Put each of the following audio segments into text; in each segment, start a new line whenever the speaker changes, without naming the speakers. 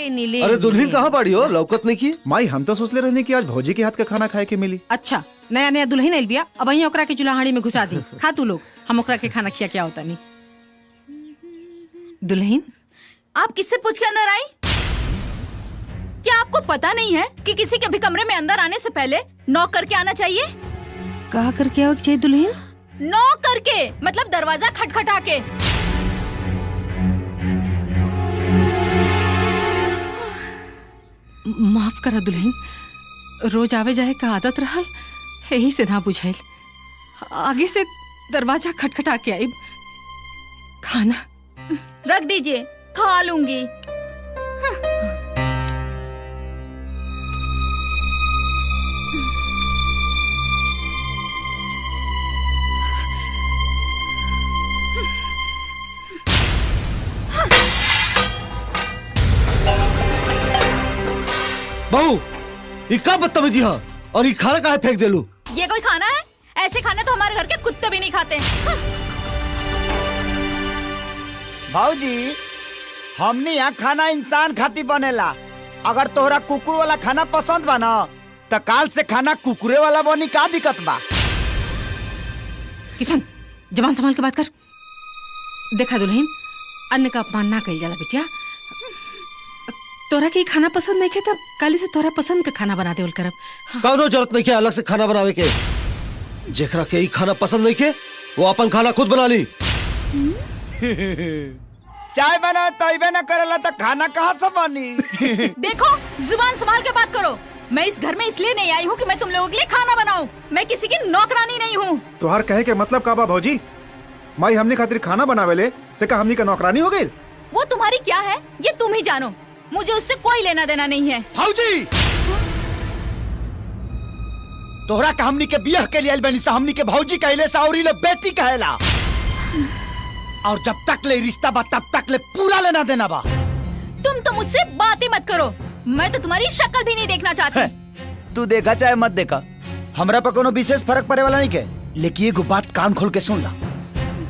नीले।
अरे दुल्हन कहाँ पड़ी हो, लौकत नहीं की?
माई हम तो सोचले रहने की आज भौजी के हाथ का खाना खाए के मिली।
अच्छा नया नया दुल्हन आइल बिया, अब वहीं ओकरा के चूल्हाड़ी में घुसा दी। खा तू लोग, हम ओकरा के खाना खिया क्या होता नहीं। दुल्हन
आप किससे पूछ के अंदर आई? क्या आपको पता नहीं है कि किसी के भी कमरे में अंदर आने से पहले नॉक करके आना चाहिए?
कहा करके आओ चाहिए दुल्हन?
नॉक करके, मतलब दरवाजा खटखटा के।
माफ करा दुल्हन, रोज आवे जाए का आदत रहल, यही से ना बुझाइल। आगे से दरवाजा खटखटा के आइब। खाना
रख दीजिए, खा लूंगी।
बहू ये का बदतमीजी है, और ये खाना काहे फेंक देलू?
ये कोई खाना है? ऐसे खाने तो हमारे घर के कुत्ते भी नहीं खाते।
भाऊजी हमने यहाँ खाना इंसान खाती बनेला। अगर तोहरा कुकुर वाला खाना पसंद बा ना तो काल से खाना कुकुरे वाला बनी, का दिक्कत बा?
किशन जबान संभाल के बात कर। देखा दुल्हन, अन्न का अपमान ना कइल जाला बेटिया। तोरा के खाना पसंद नहीं खे तब काली से तोरा पसंद का खाना बना देवल करब। हाँ।
कौनो जरूरत नहीं के अलग से खाना बनावे के। जेकरा के ई खाना पसंद नहीं के वो अपन खाना खुद बना ली।
चाय बना तैबे न करेला तो खाना कहाँ से बनी?
देखो जुबान संभाल के बात करो। मैं इस घर में इसलिए नहीं आई हूँ कि मैं तुम लोगों के लिए खाना बनाऊं। मैं किसी की नौकरानी नहीं हूँ।
तोहार कहे के मतलब का बा भौजी? माई हमने खातिर खाना बनावे ले ते का हमनी का नौकरानी हो गई?
वो तुम्हारी क्या है ये तुम ही जानो, मुझे उससे कोई लेना देना नहीं है।
भाऊजी तोहरा का हमनी के बियाह के लिए आइल बनी सा, हमनी के भौजी कहले सा और लोग बेटी कहेला। और जब तक ले रिश्ता बा तब तक ले पूरा लेना देना बा।
तुम तो मुझसे बात ही मत करो, मैं तो तुम्हारी शक्ल भी नहीं देखना चाहती।
तू देखा चाहे मत देखा, हमरा पर कोनो विशेष फर्क पड़े वाला नहीं के। लेकिन एगो बात कान खोल के सुन ला,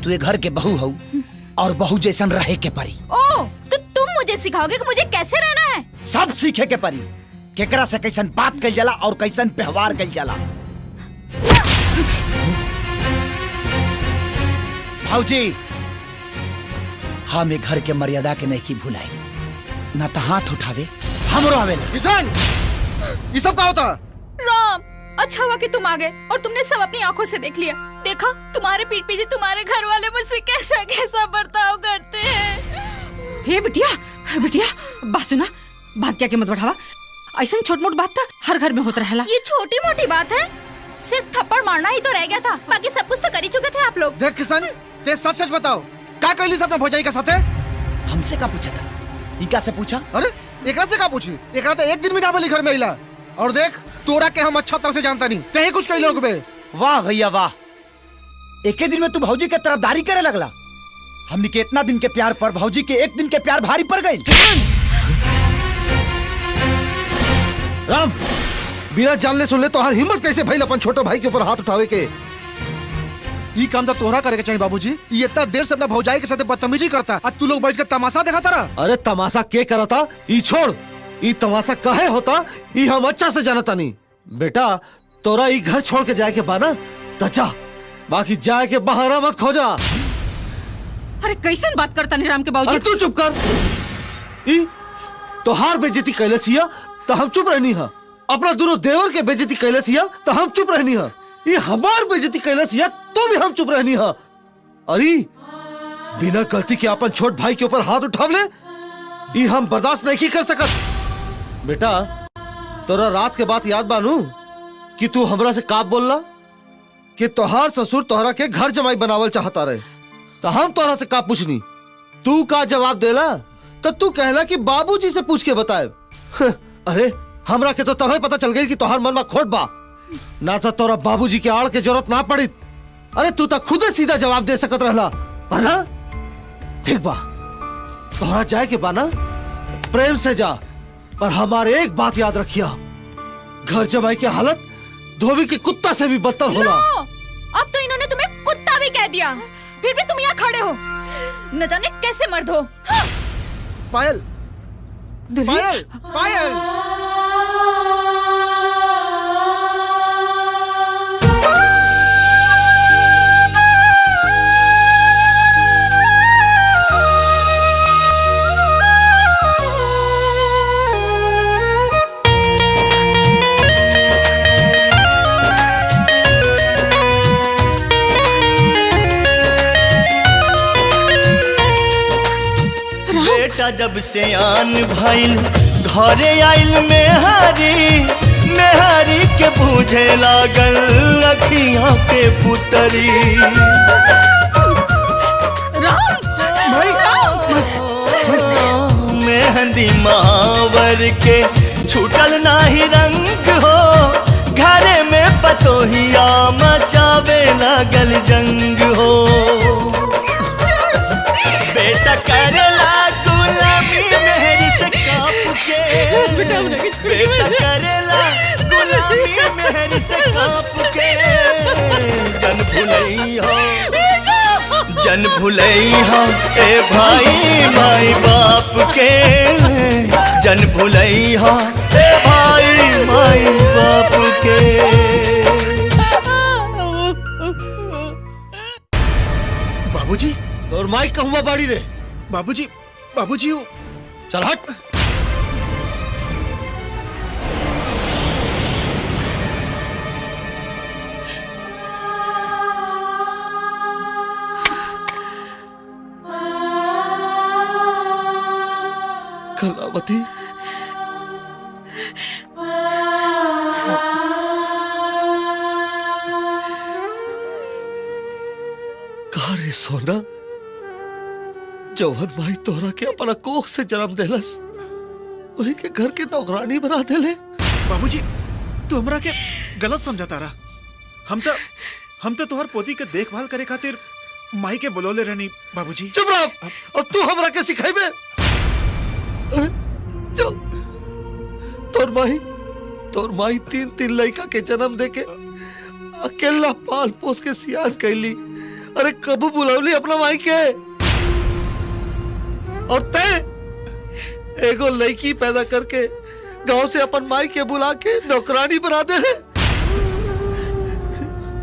तू ये घर के बहू हो और बहू जैसन रहे के परी।
ओ तो तुम मुझे सिखाओगे कि मुझे कैसे रहना है?
सब सीखे के परी, केकरा से कैसन बात कइल जाला और कैसन व्यवहार कइल जाला। भाऊजी हम एक घर के मर्यादा के नहीं की भुलाई, न तो हाथ उठावे हमरो आवेला।
किसान ये सब का होता?
राम अच्छा हुआ कि तुम आ गए और तुमने सब अपनी आंखों से देख लिया। देखा तुम्हारे पीठ पीछे तुम्हारे घर वाले मुझसे कैसा कैसा बर्ताव करते हैं।
हे बिटिया, बिटिया बात सुना, बात क्या के मत बढ़ावा। ऐसा छोट मोट बात था हर घर में होता रहेला।
ये छोटी मोटी बात है, सिर्फ थप्पड़ मारना ही तो रह गया था, बाकी सब कुछ तो कर ही चुके थे आप लोग।
देख किसान, ते सच सच बताओ, का कहली सब भौजाई का साथे?
हमसे का पूछा था? इनका से पूछा?
अरे एकरा से का पूछी? एकरा तो एक दिन भी ना बोली घर में आइला। और देख तोरा के हम अच्छा तरह से जानता नहीं, ते ही कुछ कही लोग बे।
वाह भैया वाह, एक दिन में तू भौजी के तरफदारी करे लगला। हमने के इतना दिन के प्यार पर भौजी के एक दिन के प्यार भारी पड़ गई।
राम बिना जानले सुनले तो हर हिम्मत कैसे भइल अपन छोटे भाई के ऊपर हाथ उठावे के? ये काम तो तोहरा करे के चाहिए बाबूजी। ये इतना देर से अपना भौजाई के साथ बदतमीजी करता, आज तू लोग बैठ कर तमाशा देखा रहा। अरे तमाशा के करता? ई छोड़, ई तमाशा काहे होता ई हम अच्छा से जानता नहीं। बेटा तोरा ई घर छोड़ के जाए के बाना तो जा, बाकी जाए के बहाना मत खोजा।
अरे कैसन बात करता नहीं राम के बाबूजी?
अरे तू चुप कर। ई तोहार बेइज्जती कैले सिया तो हम चुप रहनी है, अपना दोनों देवर के बेइज्जती कैले सिया तो हम चुप रहनी है, ये हमार बेइज्जती कैले सिया तो भी हम चुप रहनी है। अरे बिना गलती के अपन छोट भाई के ऊपर हाथ उठावले ये हम बर्दाश्त नहीं कर सकत। बेटा तोरा रात के बात याद बानू कि तू हमरा से का बोलला कि तोहार ससुर तोहरा के घर जमाई बनावल चाहता रहे, तो हम तोहरा से का पूछनी, तू का जवाब देला? तो तू कहला कि बाबूजी से पूछ के बताए। अरे हमरा के तो तभी पता चल गई कि तोहार मन में खोट बा, ना तो तोरा बाबूजी के आड़ के जरूरत ना पड़ी। अरे तू तो खुद सीधा जवाब दे सकत रहला, पर ना ठीक बा, तोहरा जाए के बाना प्रेम से जा, पर हमारे एक बात याद रखिया, घर जमाई की हालत धोबी के कुत्ता से भी बदतर होला।
अब तो इन्होंने तुम्हें कुत्ता भी कह दिया, फिर भी तुम यहाँ खड़े हो, न जाने कैसे मर्द हो।
पायल
दुल्हन
पायल पायल
बेटा जब से आन भइल घरे आइल मेहारी के बूझे लागल अखियां के पुतरी। मेहंदी महावर के छूटल नाही रंग हो, घरे में पतोहिया मचावे लागल जंग हो। बेटा करेला गुलामी मेहरी से काप के, बेटा करेला गुलामी मेहरी से काप के। जन भुलैया ए भाई माई बाप के, जन भुलैया ए भाई माई बाप के।
बाबूजी
तोर माई कहूँ बाड़ी रे।
बाबूजी बाबूजी
चल हट। कलावती कहा रे सोना, जौहन भाई तोहरा के अपना कोख से जन्म देलस, वही के घर के नौकरानी बना देले।
बाबूजी तू हमरा के गलत समझता रहा। हम तो तोहर पोती के देखभाल करे खातिर माई के बुलौले रहनी। बाबूजी
चुप रह। अब तू हमरा के सिखाइबे? अरे जो तोर माई तीन लड़का के जन्म देके अकेला पाल पोस के सियान कैली। अरे कबू बुलौली अपना माई के? और तय एगो लड़की पैदा करके गांव से अपन माई के बुला के नौकरानी बना दे है।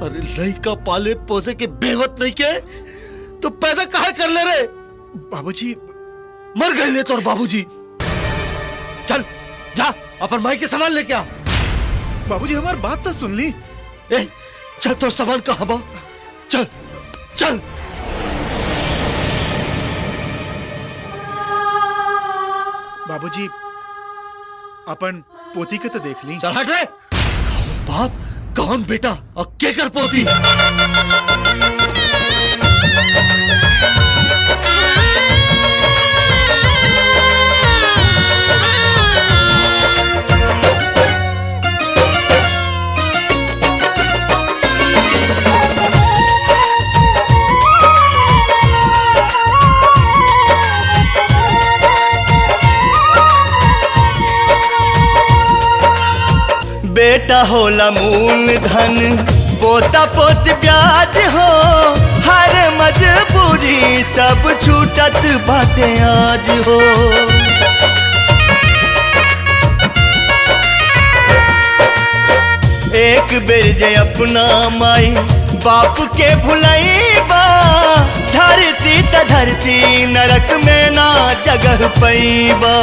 अरे लड़का पाले पोसे के बेवत नहीं के तो पैदा काहे कर ले रे?
बाबूजी
मर गए ले तोर बाबूजी। चल जा अपन माई के सामान लेके आ।
बाबूजी हमार बात तो सुन ली।
ए चल तोर सामान कहाँ बा? चल चल।
बाबूजी अपन पोती के तो देख ली।
चल हट रे। बाप कौन बेटा और के कर पोती?
बेटा होला मूल धन, पोता पोत ब्याज हो। हर मजबूरी सब छूटत बाटे आज हो। एक बेर जे अपना माई बाप के भुलैबा, धरती त धरती नरक में ना जगह पैबा।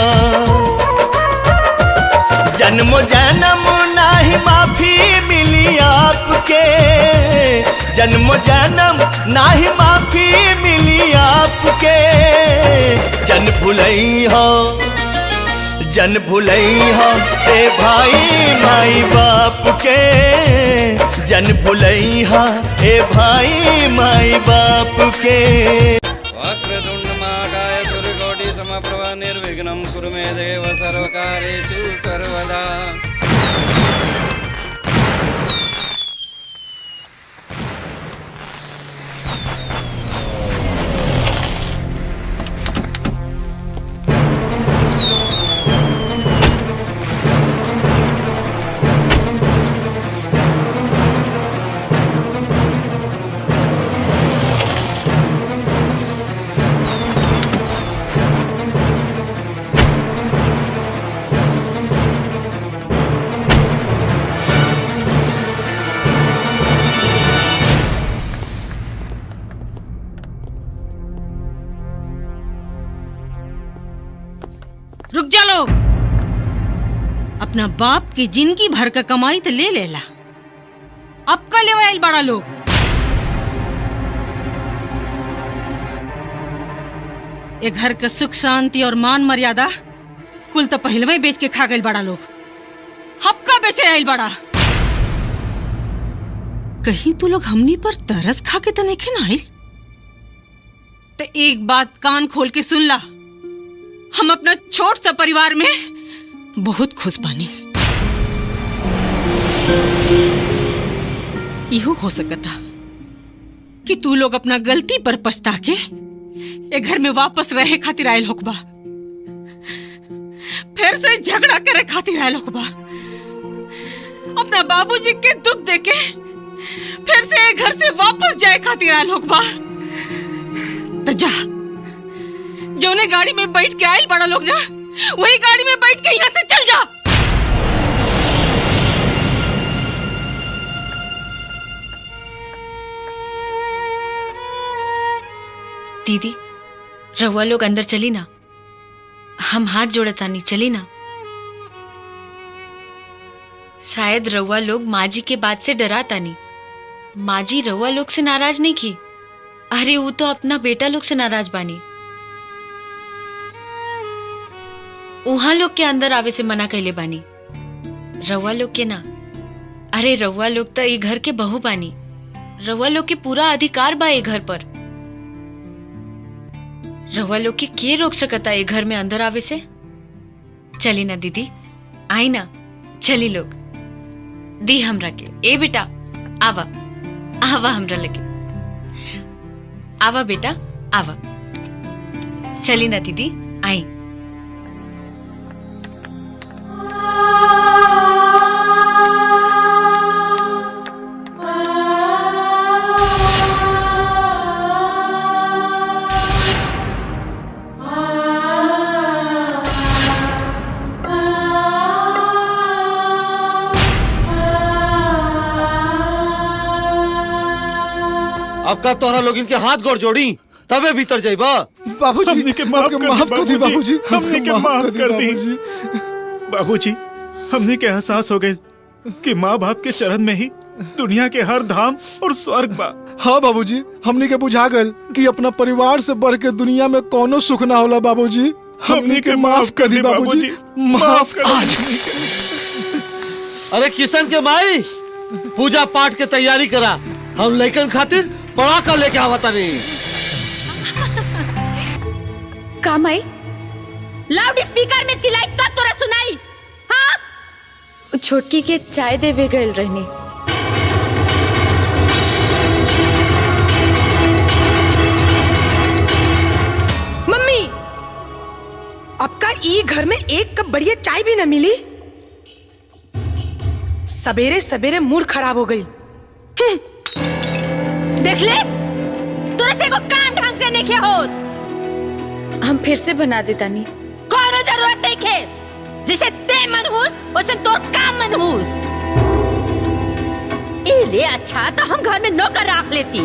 जन्मो जन्म नाही माफी मिली आपके, जन्मो जन्म नाही माफी मिली आपके। जन भुलई हो ए भाई माई बाप के, जन भुलई हो ए भाई माई बाप के।
वक्रतुण्डमहाकाय सूर्यकोटि समप्रभा निर्विघ्नं कुरु मे देव सर्वकार्येषु सर्वदा।
रुक जा लोग। अपना बाप की जिंदगी भर का कमाई तो ले लेला, अब का ले आइल बड़ा लोग। ये घर का सुख शांति और मान मर्यादा कुल तो पहलवे बेच के खा गए बड़ा लोग, अब का बेचे आइल बड़ा। कहीं तू लोग हमनी पर तरस खा के तो नहीं ना आइल? तो एक बात कान खोल के सुन ला, हम अपना छोट सा परिवार में बहुत खुश बानी। इहो हो सकता कि तू लोग अपना गलती पर पछता के ये घर में वापस रहे खातिर आयल होकबा, फिर से झगड़ा करे खातिर आयल होकबा, अपना बाबूजी के दुख देके फिर से ये घर से वापस जाए खातिर आयल होकबा। तो जा, जोने गाड़ी में बैठ के आयल बड़ा लोग, जा वही गाड़ी में बैठ के यहाँ से चल जा।
दीदी, रहुआ लोग अंदर चली ना, हम हाथ जोड़तानी, चली ना। शायद रहुआ लोग माँ जी के बात से डरा तानी। माँ जी रहुआ लोग से नाराज नहीं की, अरे वो तो अपना बेटा लोग से नाराज बानी। उहाँ लोग के अंदर आवे से मना कैले बानी, रहुआ लोग के ना। अरे रहुआ लोग तो ये घर के बहू बानी, रहुआ लोग के पूरा अधिकार बा ये घर पर। रहुआ लोग के रोक सकता ये घर में अंदर आवे से? चली ना दीदी, आई ना, चली लोग। दी हमरा के, ए बेटा आवा आवा हमरा लगे, आवा बेटा आवा। चली ना दीदी, आई।
अब का तोहरा लोग इनके हाथ गोड़ जोड़ी तबे भीतर जाइबा।
बाबूजी, हमने के माफ कर दी बाबूजी, हमने के माफ कर दी बाबूजी। हमने के एहसास हो गए कि माँ बाप के चरण में ही दुनिया के हर धाम और स्वर्ग बा।
हाँ बाबूजी, हमने के बुझा गए कि अपना परिवार से बढ़ के दुनिया में कोनो सुख ना होला बाबूजी। हमने के माफ कर दी बाबूजी, माफ कर दी।
अरे किशन के माई, पूजा पाठ के तैयारी करा, हम लेकिन खातिर पड़ाका लेके आवता नहीं।
काम आई
लाउड स्पीकर में चिल्लाई तब तोरा सुनाई? हाँ,
छोटकी के चाय देवे गए रहने।
मम्मी, अब का ई घर में एक कप बढ़िया चाय भी न मिली। सवेरे सवेरे मूड खराब हो गई।
देख ले, तोरा से को काम ढंग से नहीं होत।
हम फिर से बना देता नहीं।
कोनो जरूरत नहीं खे, जैसे ते मनहूस वैसे तोर काम मनहूस। इले अच्छा तो हम घर में नौकर रख लेती।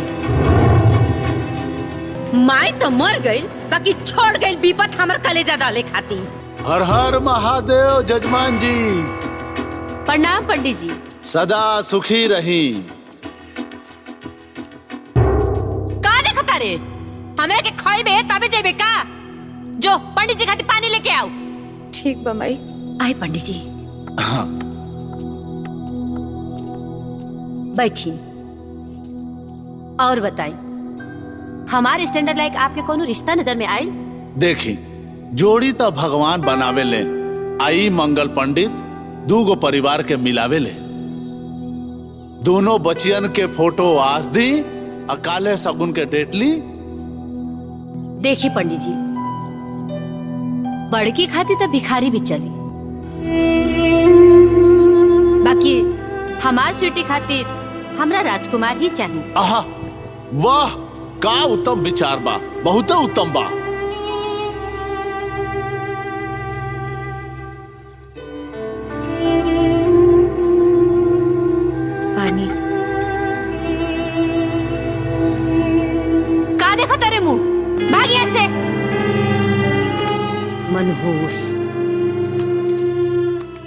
माई तो मर गई, बाकी छोड़ गई विपत हमर कलेजा डाले खातिर।
हर हर महादेव जजमान जी।
प्रणाम पंडित जी।
सदा सुखी रही।
का देखता रे? हमरा के खोइबे तबे जेबे का? जो पंडित जी खातिर पानी लेके आओ।
ठीक बा माई।
आए पंडित जी।
हाँ।
बैठी और बताई, हमारे स्टैंडर्ड लाइक आपके कोनो रिश्ता नजर में आए?
देखी, जोड़ी तो भगवान बनावे ले। आई मंगल पंडित दूगो परिवार के मिलावे ले। दोनों बचियन के फोटो आज दी, अकाले सगुन के डेट ली।
देखी पंडित जी, बड़की खाती तो भिखारी भी चली, बाकी हमार स्वीटी खातिर हमरा राजकुमार ही चाहिए।
आहा, वाह, का उत्तम विचार बा, बहुत उत्तम बा।
पानी।
का देखा तेरे मुंह? भाग यहाँ से। मनहूस।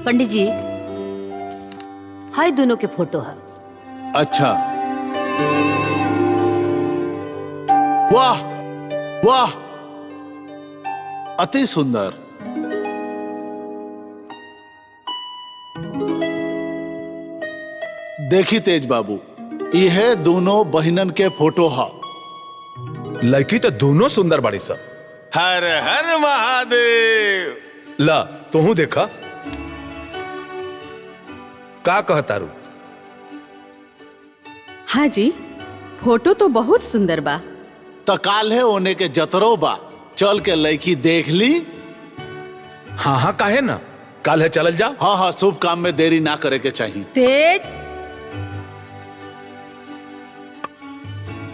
पंडित जी हाय दोनों के फोटो है।
अच्छा, वाह वाह, अति सुंदर। देखी तेज बाबू, यह दोनों बहनन के फोटो है।
लड़की तो दोनों सुंदर बड़ी सब।
हर हर महादेव।
ला तू देखा का कहता रू?
हाँ जी, फोटो तो बहुत सुंदर बा।
तो काल है होने के जतरो बा, चल के लड़की देख ली।
हाँ हाँ काहे ना, काल है चल जा।
हाँ हाँ, शुभ काम में देरी ना करे के चाहिए।
तेज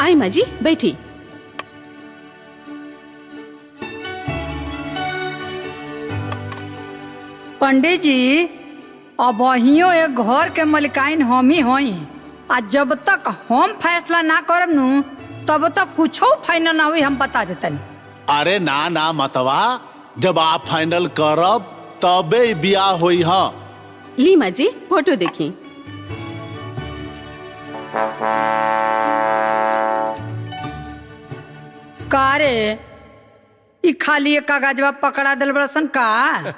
आई माँ जी बैठी।
पंडित जी अब अहियो एक घर के मलिकाइन हम ही होई, आ जब तक हम फैसला ना करब नु तब तक कुछ फाइनल ना हुई, हम बता देतनी।
अरे ना ना मतवा, जब आप फाइनल करब तबे बियाह होई। हाँ
ली माँ जी फोटो देखी।
का रे ई खाली एक कागजवा पकड़ा दिल बड़सन का,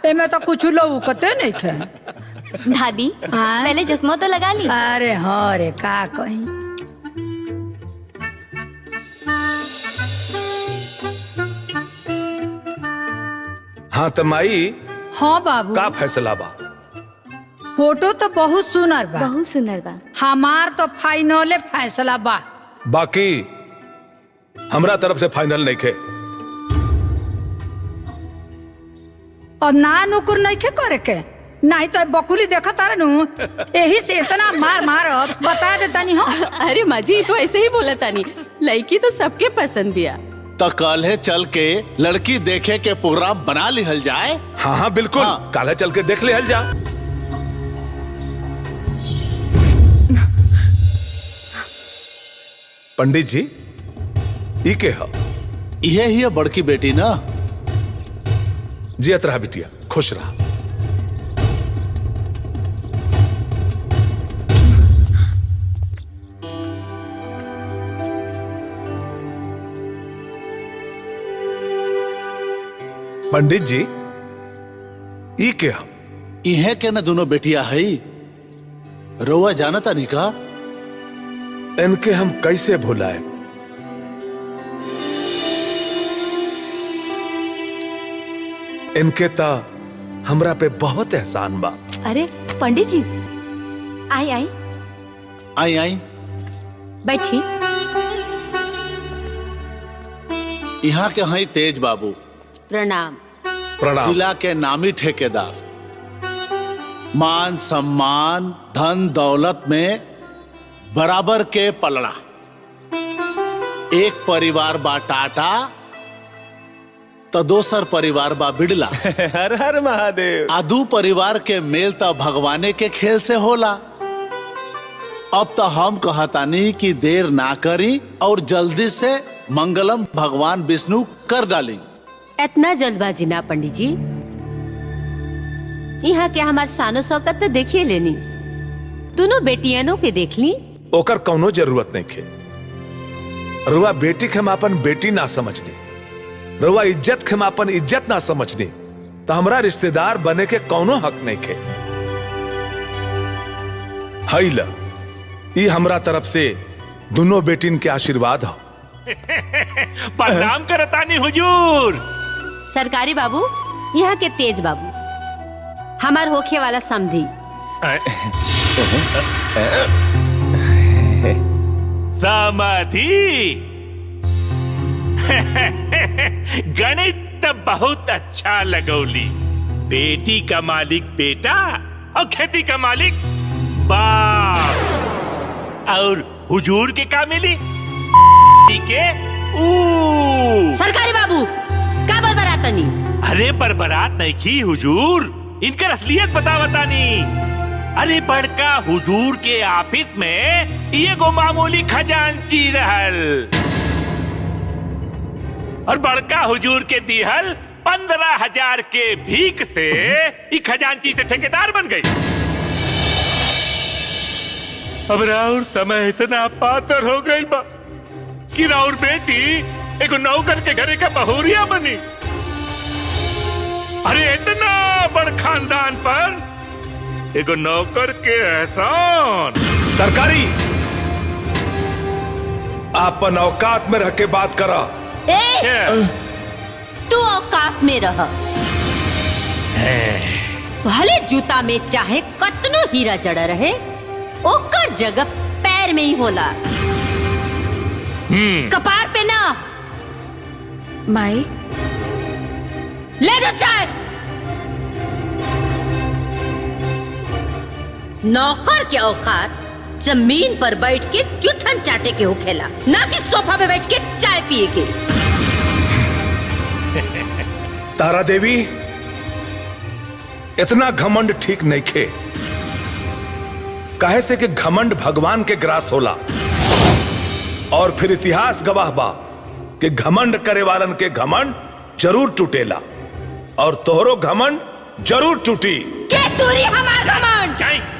एमे तो कुछ लौकते नहीं थे।
दादी पहले चश्मा तो लगा ली।
अरे हाँ रे, का कहीं
हाँ तो माई
हाँ बाबू,
का फैसला बा?
फोटो तो बहुत सुनर बा,
बहुत सुंदर बा।
हमार तो फाइनले फैसला बा।
बाकी हमरा तरफ से फाइनल नहीं खे।
और ना नुकुर नहीं खे करे के, नहीं तो बकुली देखा तारे नु, यही से इतना मार मार बता देता नहीं हो।
अरे माँ जी तो ऐसे ही बोला तानी, लड़की तो सबके पसंद बिया।
तो कल है चल के लड़की देखे के प्रोग्राम बना लिहल जाए।
हाँ हाँ बिल्कुल,
हाँ।
काल है चल के देख लिहल जा। पंडित जी ई के है?
यह ही है बड़की बेटी ना।
जियत रहा बिटिया, खुश रहा। पंडित जी ई के है?
इहे के ना दोनों बेटिया है। रोवा जानता नहीं का?
इनके हम कैसे भुलाए? इनके ता हमरा पे बहुत एहसान बा।
अरे पंडित जी आई आई
आई आई
बैठी।
यहाँ के हैं तेज बाबू,
प्रणाम।
प्रणाम।
जिला के नामी ठेकेदार। मान सम्मान धन दौलत में बराबर के पलड़ा। एक परिवार बा टाटा तो दोसर परिवार बा बिड़ला।
हर हर महादेव।
आदू परिवार के मेल तो भगवाने के खेल से होला। अब तो हम कहतानी कि देर ना करी और जल्दी से मंगलम भगवान विष्णु कर डाली।
इतना जल्दबाजी ना पंडित जी, यहाँ के हमार शानो शौकत तो देखिए लेनी, दोनों बेटियनों के देख ली।
ओकर कौनो जरूरत नहीं खे। रुआ बेटी के हम अपन बेटी ना समझनी, रुआ इज्जत के हम अपन इज्जत ना समझनी, तो हमरा रिश्तेदार बने के कौनो हक नहीं खे। हाइला ई हमरा तरफ से दोनों बेटिन के आशीर्वाद हो।
प्रणाम करतानी हुजूर।
सरकारी बाबू यहाँ के तेज बाबू, हमार होखे वाला समधी।
समाधि गणित तो बहुत अच्छा लगौली। बेटी का मालिक बेटा और खेती का मालिक बाप, और हुजूर के का मिली के
सरकारी बाबू का बरबरातनी?
अरे बरबरात नहीं की हुजूर, इनकर असलियत बतावतानी। अरे बड़का हुजूर के ऑफिस में ये गो मामूली खजांची रहल, और बड़का हुजूर के दिहल 15,000 के भीख से ई खजांची से ठेकेदार बन गई। अब राउर समय इतना पातर हो गई बा कि राउर बेटी एगो नौकर के घरे का बहुरिया बनी। अरे इतना बड़ खानदान पर एगो नौकर के एहसान।
सरकारी आपन औकात में रह के बात करा।
तू औकात में रह। भले जूता में चाहे कतनो हीरा जड़ा रहे, ओकर जगह पैर में ही होला, कपार पे ना।
माई
ले दो चाय। नौकर के औकात जमीन पर बैठ के जुठन चाटे के होखेला, ना कि सोफा पे बैठ के चाय पिए के।
तारा देवी, इतना घमंड ठीक नहीं खे। काहे से कि घमंड भगवान के ग्रास होला, और फिर इतिहास गवाह बा कि घमंड करे वालन के घमंड जरूर टूटेला, और तोहरो घमंड जरूर टूटी।
के तूरी हमार घमंड।